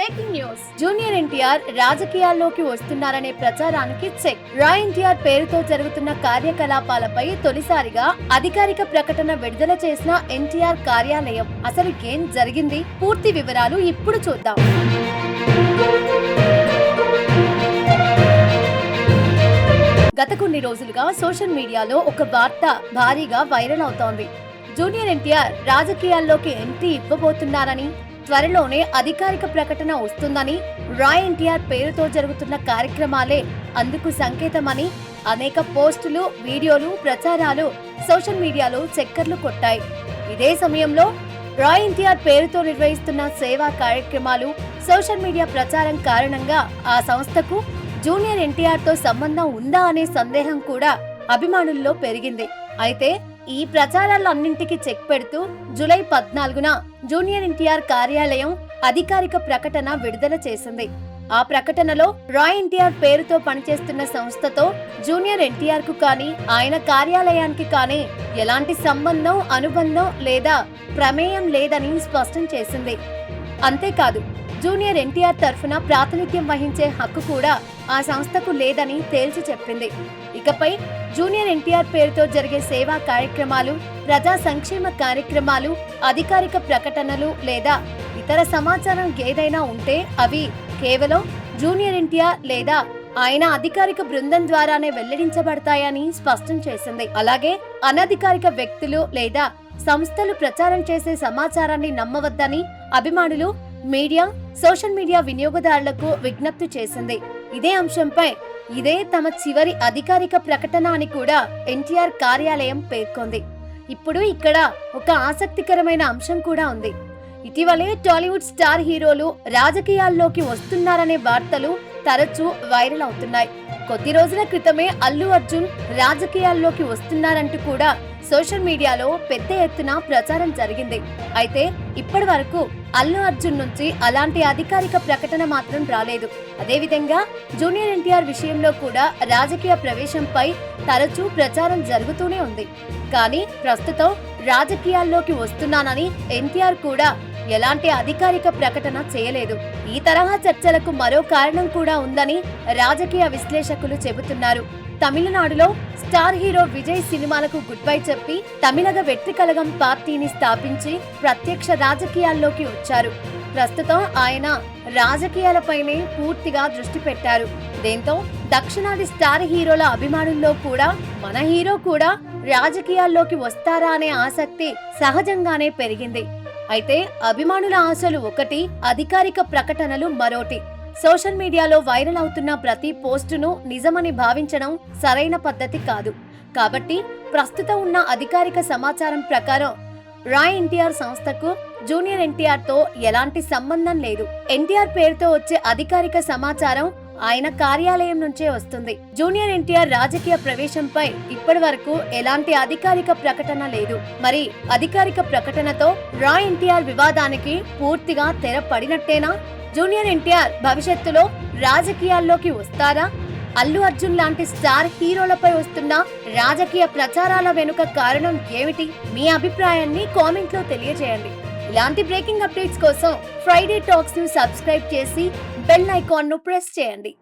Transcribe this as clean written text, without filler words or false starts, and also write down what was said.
Breaking news. Junior NTR రాజకీయాల్లోకి వస్తున్నారనే ప్రచారానికి check. Roy NTR పేరుతో జరుగుతున్న కార్యకలాపాలపై తొలిసారిగా అధికారిక ప్రకటన విడుదల చేసిన ఎన్టీఆర్ కార్యాలయం. అసలు ఏం జరిగింది? పూర్తి వివరాలు ఇప్పుడు చూద్దాం. గత కొన్ని రోజులుగా సోషల్ మీడియాలో ఒక వార్త భారీగా వైరల్ అవుతోంది. జూనియర్ ఎన్టీఆర్ రాజకీయాల్లోకి ఎంట్రీ ఇవ్వబోతున్నారని, త్వరలోనే అధికారిక ప్రకటన వస్తుందని, రాయ్ ఎన్టీఆర్ పేరుతో జరుగుతున్న కార్యక్రమాలే అందుకు సంకేతమని అనేక పోస్టులు, వీడియోలు, ప్రచారాలు సోషల్ మీడియాలో చక్కర్లు కొట్టాయి. ఇదే సమయంలో రాయ్ ఎన్టీఆర్ పేరుతో నిర్వహిస్తున్న సేవా కార్యక్రమాలు, సోషల్ మీడియా ప్రచారం కారణంగా ఆ సంస్థకు జూనియర్ ఎన్టీఆర్ తో సంబంధం ఉందా అనే సందేహం కూడా అభిమానుల్లో పెరిగింది. అయితే ఈ ప్రచారాలన్నింటికి చెక్ పెడుతూ జూలై 14న జూనియర్ ఎన్టీఆర్ కార్యాలయం అధికారిక ప్రకటన విడుదల చేసింది. ఆ ప్రకటనలో రాయ్ ఎన్టీఆర్ పేరుతో పనిచేస్తున్న సంస్థతో జూనియర్ ఎన్టీఆర్ కు కానీ, ఆయన కార్యాలయానికి కానీ ఎలాంటి సంబంధం, అనుబంధం లేదా ప్రమేయం లేదని స్పష్టం చేసింది. అంతేకాదు, జూనియర్ ఎన్టీఆర్ తరఫున ప్రాతినిధ్యం వహించే హక్కు కూడా ఆ సంస్థకు లేదని తేల్చి చెప్పింది. ఇకపై జూనియర్ ఎన్టీఆర్ పేరుతో జరిగే సేవా కార్యక్రమాలు, ప్రజా సంక్షేమ కార్యక్రమాలు, అధికారిక ప్రకటనలు లేదా ఇతర సమాచారం ఏదైనా ఉంటే అవి కేవలం జూనియర్ ఎన్టీఆర్ లేదా ఆయన అధికారిక బృందం ద్వారానే వెల్లడించబడతాయని స్పష్టం చేసింది. అలాగే అనధికారిక వ్యక్తులు లేదా సంస్థలు ప్రచారం చేసే సమాచారాన్ని నమ్మవద్దని అభిమానులు, మీడియా, సోషల్ మీడియా వినియోగదారులకు విజ్ఞప్తి చేసింది. ఇదే అంశంపై ఇదే తమ చివరి అధికారిక ప్రకటన అని కూడా ఎన్టీఆర్ కార్యాలయం పేర్కొంది. ఇప్పుడు ఇక్కడ ఒక ఆసక్తికరమైన అంశం కూడా ఉంది. ఇటీవలే టాలీవుడ్ స్టార్ హీరోలు రాజకీయాల్లోకి వస్తున్నారనే వార్తలు తరచూ వైరల్ అవుతున్నాయి. కొద్ది రోజుల క్రితమే అల్లు అర్జున్ రాజకీయాల్లోకి వస్తున్నారంటూ కూడా సోషల్ మీడియాలో పెద్ద ఎత్తున ప్రచారం జరిగింది. అయితే ఇప్పటి వరకు అల్లు అర్జున్ నుంచి అలాంటి అధికారిక ప్రకటన మాత్రం రాలేదు. అదేవిధంగా జూనియర్ ఎన్టీఆర్ విషయంలో కూడా రాజకీయ ప్రవేశంపై తరచూ ప్రచారం జరుగుతూనే ఉంది. కానీ ప్రస్తుతం రాజకీయాల్లోకి వస్తున్నానని ఎన్టీఆర్ కూడా ఎలాంటి అధికారిక ప్రకటన చేయలేదు. ఈ తరహా చర్చలకు మరో కారణం కూడా ఉందని రాజకీయ విశ్లేషకులు చెబుతున్నారు. తమిళనాడులో స్టార్ హీరో విజయ్ సినిమాలకు గుడ్ బై చెప్పి తమిళగ వెట్రికలగం పార్టీని స్థాపించి ప్రత్యక్ష రాజకీయాల్లోకి వచ్చారు. ప్రస్తుతం ఆయన రాజకీయాలపైనే పూర్తిగా దృష్టి పెట్టారు. దీంతో దక్షిణాది స్టార్ హీరోల అభిమానుల్లో కూడా మన హీరో కూడా రాజకీయాల్లోకి వస్తారా అనే ఆసక్తి సహజంగానే పెరిగింది. అయితే అభిమానుల ఆశలు ఒకటి, అధికారిక ప్రకటనలు మరోటి. సోషల్ మీడియాలో వైరల్ అవుతున్న ప్రతి పోస్టును నిజమని భావించడం సరైన పద్ధతి కాదు. కాబట్టి ప్రస్తుతం ఉన్న అధికారిక సమాచారం ప్రకారం రాయ్ ఎన్టీఆర్ సంస్థకు జూనియర్ ఎన్టీఆర్ తో ఎలాంటి సంబంధం లేదు. ఎన్టీఆర్ పేరుతో వచ్చే అధికారిక సమాచారం ఆయన కార్యాలయం నుంచే వస్తుంది. జూనియర్ ఎన్టీఆర్ రాజకీయ ప్రవేశంపై ఇప్పటి వరకు ఎలాంటి అధికారిక ప్రకటన లేదు. మరి అధికారిక ప్రకటనతో రాయ్ ఎన్టీఆర్ వివాదానికి పూర్తిగా తెర పడినట్టేనా? జూనియర్ ఎన్టీఆర్ భవిష్యత్తులో రాజకీయాల్లోకి వస్తారా? అల్లు అర్జున్ లాంటి స్టార్ హీరోలపై వస్తున్న రాజకీయ ప్రచారాల వెనుక కారణం ఏమిటి? మీ అభిప్రాయాన్ని కామెంట్ లో తెలియజేయండి. ఇలాంటి బ్రేకింగ్ అప్డేట్స్ కోసం ఫ్రైడే టాక్స్ ను సబ్స్క్రైబ్ చేసి బెల్ ఐకాన్ ను ప్రెస్ చేయండి.